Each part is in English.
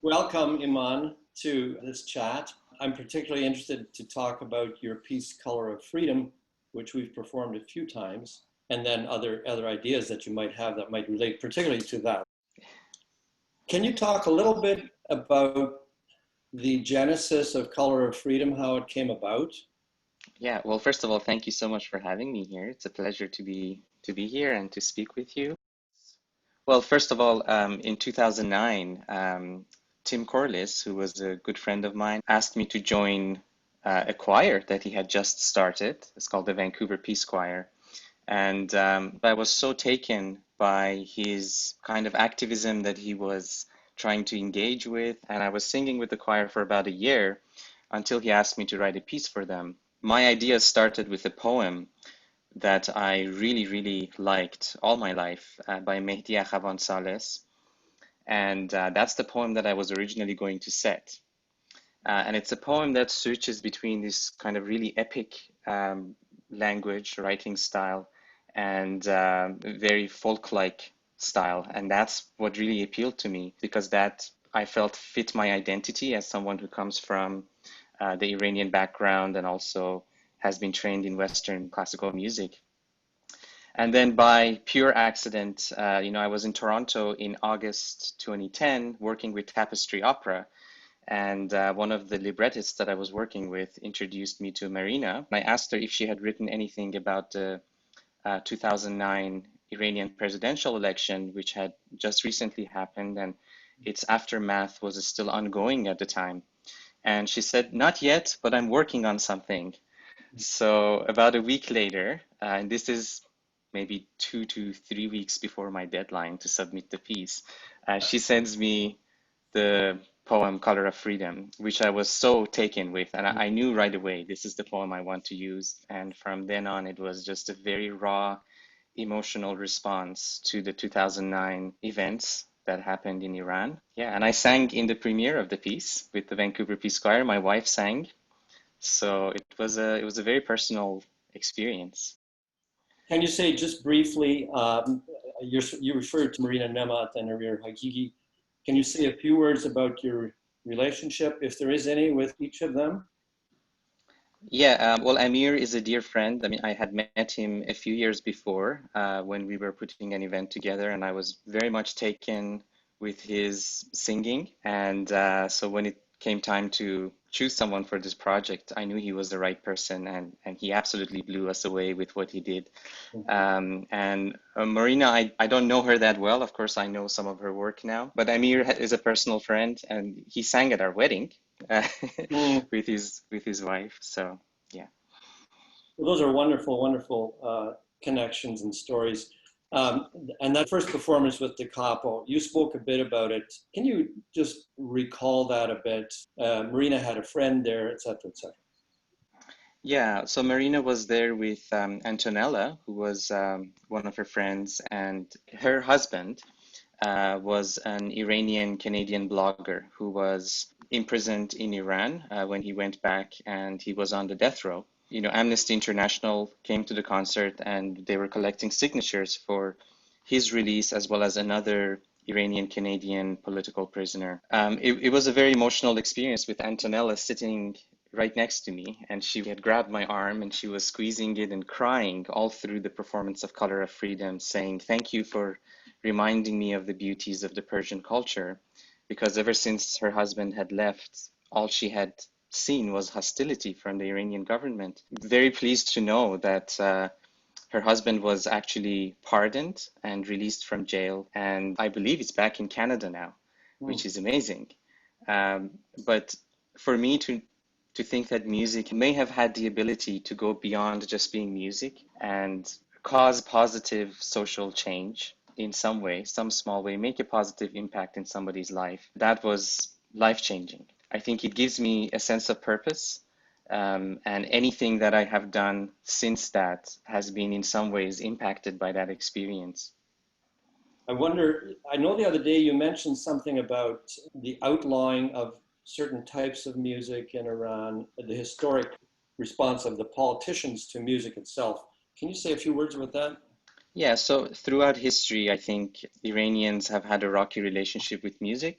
Welcome, Iman, to this chat. I'm particularly interested to talk about your piece, Color of Freedom, which we've performed a few times, and then other ideas that you might have that might relate particularly to that. Can you talk a little bit about the genesis of Color of Freedom, how it came about? Yeah, well, first of all, thank you so much for having me here. It's a pleasure to be here and to speak with you. Well, first of all, in 2009, Tim Corliss, who was a good friend of mine, asked me to join a choir that he had just started. It's called the Vancouver Peace Choir. And I was so taken by his kind of activism that he was trying to engage with. And I was singing with the choir for about a year until he asked me to write a piece for them. My idea started with a poem that I really liked all my life by Mehdi Akhavansales. And that's the poem that I was originally going to set. And it's a poem that switches between this kind of really epic language, writing style, and very folk-like style. And that's what really appealed to me because that I felt fit my identity as someone who comes from the Iranian background and also has been trained in Western classical music. And then by pure accident, I was in Toronto in August 2010 working with Tapestry Opera. And one of the librettists that I was working with introduced me to Marina. I asked her if she had written anything about the 2009 Iranian presidential election, which had just recently happened, and its aftermath was still ongoing at the time. And she said, not yet, but I'm working on something. So about a week later, and this is maybe 2 to 3 weeks before my deadline to submit the piece, she sends me the poem Color of Freedom, which I was so taken with. And I knew right away, this is the poem I want to use. And from then on, it was just a very raw, emotional response to the 2009 events that happened in Iran. Yeah, and I sang in the premiere of the piece with the Vancouver Peace Choir. My wife sang. So it was a very personal experience. Can you say just briefly, you referred to Marina Nemat and Amir Hagigi. Can you say a few words about your relationship, if there is any, with each of them? Yeah, well, Amir is a dear friend. I mean, I had met him a few years before when we were putting an event together, and I was very much taken with his singing. And so when it came time to choose someone for this project, I knew he was the right person, and he absolutely blew us away with what he did. And Marina, I don't know her that well. Of course, I know some of her work now, but Amir is a personal friend, and he sang at our wedding uh, Mm. with his wife. So yeah. Well, those are wonderful, wonderful connections and stories. And that first performance with the capo, you spoke a bit about it. Can you just recall that a bit? Marina had a friend there, et cetera, et cetera. Yeah, so Marina was there with Antonella, who was one of her friends, and her husband was an Iranian Canadian blogger who was imprisoned in Iran when he went back, and he was on the death row. Amnesty International came to the concert and they were collecting signatures for his release as well as another Iranian Canadian political prisoner. It was a very emotional experience with Antonella sitting right next to me, and she had grabbed my arm and she was squeezing it and crying all through the performance of Color of Freedom, saying, "Thank you for reminding me of the beauties of the Persian culture," because ever since her husband had left, all she had seen was hostility from the Iranian government. Very pleased to know that her husband was actually pardoned and released from jail, and I believe it's back in Canada now, which Mm. is amazing. But for me to think that music may have had the ability to go beyond just being music and cause positive social change in some way, some small way, make a positive impact in somebody's life, that was life changing. I think it gives me a sense of purpose. And anything that I have done since that has been in some ways impacted by that experience. I wonder, I know the other day you mentioned something about the outlawing of certain types of music in Iran, the historic response of the politicians to music itself. Can you say a few words about that? Yeah, so throughout history, I think Iranians have had a rocky relationship with music.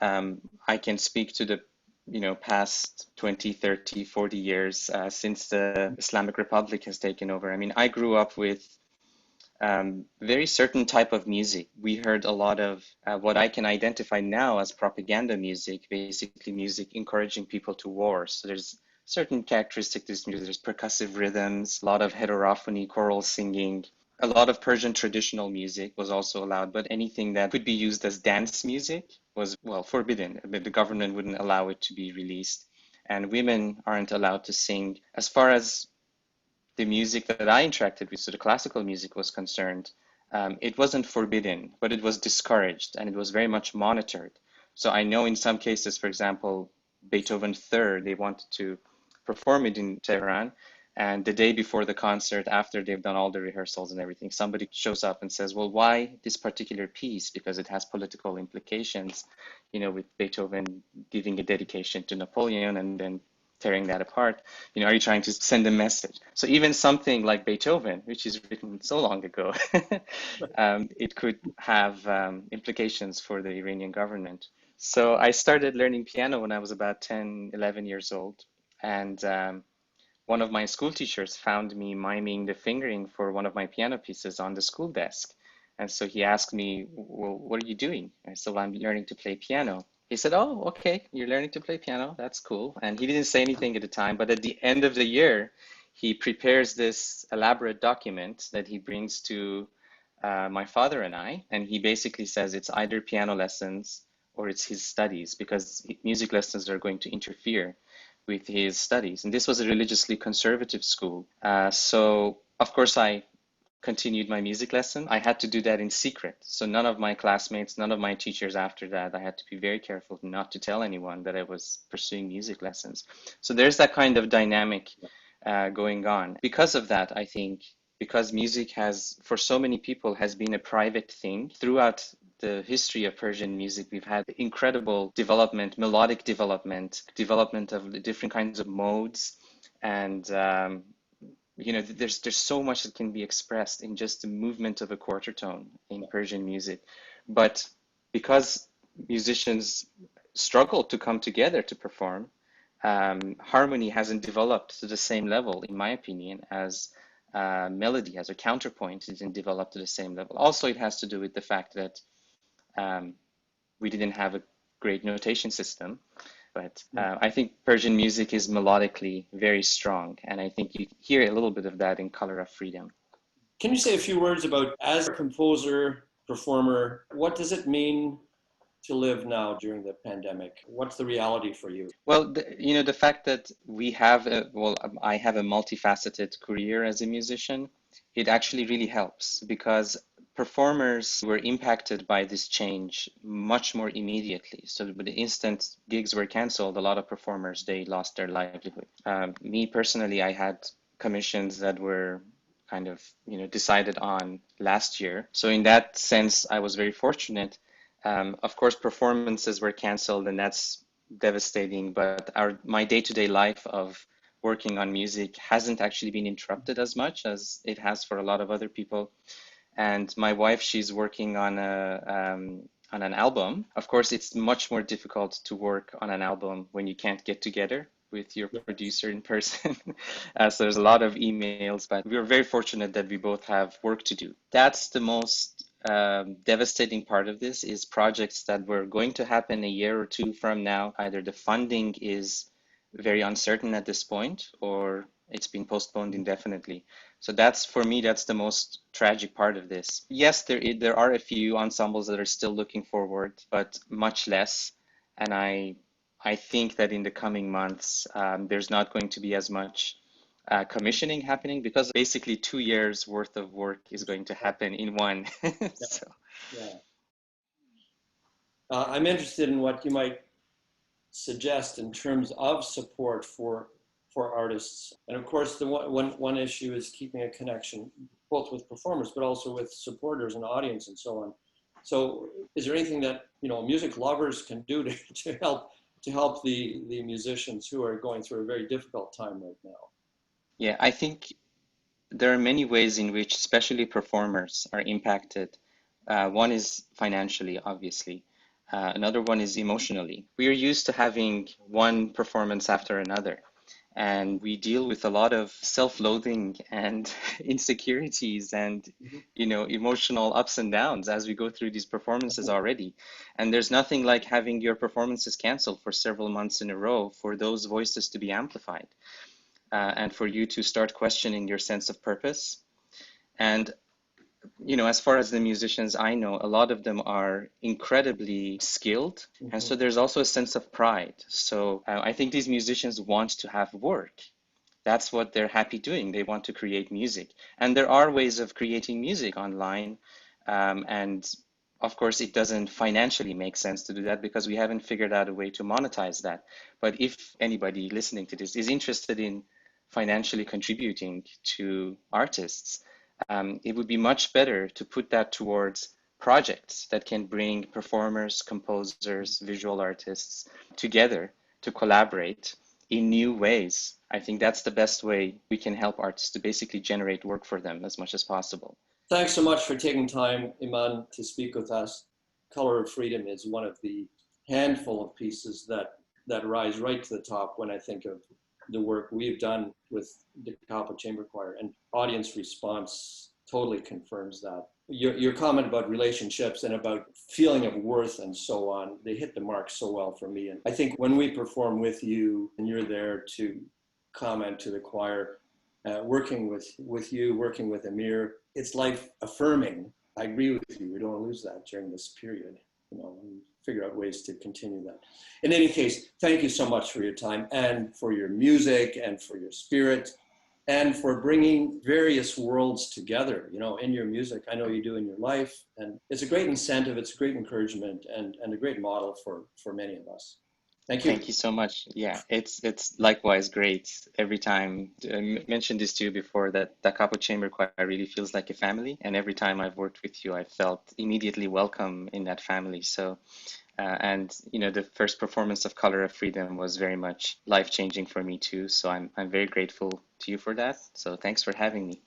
I can speak to the past 20, 30, 40 years since the Islamic Republic has taken over. I mean, I grew up with very certain type of music. We heard a lot of what I can identify now as propaganda music, basically music encouraging people to war. So there's certain characteristics to this music. There's percussive rhythms, a lot of heterophony, choral singing. A lot of Persian traditional music was also allowed, but anything that could be used as dance music was, well, forbidden. The government wouldn't allow it to be released. And women aren't allowed to sing. As far as the music that I interacted with, so the classical music was concerned, it wasn't forbidden, but it was discouraged and it was very much monitored. So I know in some cases, for example, Beethoven Third, they wanted to perform it in Tehran. And the day before the concert, after they've done all the rehearsals and everything, somebody shows up and says, well, why this particular piece? Because it has political implications, with Beethoven giving a dedication to Napoleon and then tearing that apart. Are you trying to send a message? So even something like Beethoven, which is written so long ago, it could have implications for the Iranian government. So I started learning piano when I was about 10, 11 years old. And one of my school teachers found me miming the fingering for one of my piano pieces on the school desk. And so he asked me, well, what are you doing? I said, well, I'm learning to play piano. He said, oh, okay, you're learning to play piano. That's cool. And he didn't say anything at the time, but at the end of the year, he prepares this elaborate document that he brings to my father and I. And he basically says it's either piano lessons or it's his studies, because music lessons are going to interfere with his studies. And this was a religiously conservative school. So, of course, I continued my music lesson. I had to do that in secret. So none of my classmates, none of my teachers after that, I had to be very careful not to tell anyone that I was pursuing music lessons. So there's that kind of dynamic going on. Because of that, I think, because music has, for so many people, has been a private thing throughout the history of Persian music, we've had incredible development, melodic development, development of the different kinds of modes, and there's so much that can be expressed in just the movement of a quarter tone in Persian music. But because musicians struggle to come together to perform, harmony hasn't developed to the same level, in my opinion, as melody, as a counterpoint isn't developed to the same level. Also, it has to do with the fact that we didn't have a great notation system. But I think Persian music is melodically very strong, and I think you hear a little bit of that in Color of Freedom. Can you say a few words about, as a composer, performer, what does it mean to live now during the pandemic? What's the reality for you? Well, the fact that I have a multifaceted career as a musician, it actually really helps, because performers were impacted by this change much more immediately. So the instant gigs were canceled, a lot of performers, they lost their livelihood. Me personally, I had commissions that were kind of, decided on last year. So in that sense, I was very fortunate. Of course, performances were canceled, and that's devastating, but my day-to-day life of working on music hasn't actually been interrupted as much as it has for a lot of other people. And my wife, she's working on an album. Of course, it's much more difficult to work on an album when you can't get together with your producer in person. So there's a lot of emails, but we're very fortunate that we both have work to do. That's the most devastating part of this, is projects that were going to happen a year or two from now. Either the funding is very uncertain at this point, or it's been postponed indefinitely. So that's, for me, that's the most tragic part of this. Yes, there are a few ensembles that are still looking forward, but much less. And I think that in the coming months, there's not going to be as much commissioning happening, because basically 2 years worth of work is going to happen in one. So. Yeah. I'm interested in what you might suggest in terms of support for artists. And of course, the one issue is keeping a connection both with performers, but also with supporters and audience and so on. So is there anything that, music lovers can do to help the musicians who are going through a very difficult time right now? Yeah, I think there are many ways in which especially performers are impacted. One is financially, obviously. Another one is emotionally. We are used to having one performance after another, and we deal with a lot of self-loathing and insecurities and emotional ups and downs as we go through these performances already. And there's nothing like having your performances canceled for several months in a row for those voices to be amplified, and for you to start questioning your sense of purpose. And as far as the musicians I know, a lot of them are incredibly skilled. And so there's also a sense of pride. So I think these musicians want to have work. That's what they're happy doing. They want to create music. And there are ways of creating music online. And of course, it doesn't financially make sense to do that because we haven't figured out a way to monetize that. But if anybody listening to this is interested in financially contributing to artists, it would be much better to put that towards projects that can bring performers, composers, visual artists together to collaborate in new ways. I think that's the best way we can help artists to basically generate work for them as much as possible. Thanks so much for taking time, Iman, to speak with us. Color of Freedom is one of the handful of pieces that rise right to the top when I think of the work we've done with the Kappa Chamber Choir, and audience response totally confirms that. Your comment about relationships and about feeling of worth and so on, they hit the mark so well for me. And I think when we perform with you and you're there to comment to the choir, working with you, working with Amir, it's life affirming. I agree with you. We don't lose that during this period, and figure out ways to continue that. In any case, thank you so much for your time and for your music and for your spirit and for bringing various worlds together, in your music. I know you do in your life, and it's a great incentive. It's a great encouragement and a great model for many of us. Thank you. Thank you so much. Yeah, it's likewise great every time. I mentioned this to you before that the Capo Chamber Choir really feels like a family, and every time I've worked with you, I felt immediately welcome in that family. So, and the first performance of Color of Freedom was very much life-changing for me too. So I'm very grateful to you for that. So thanks for having me.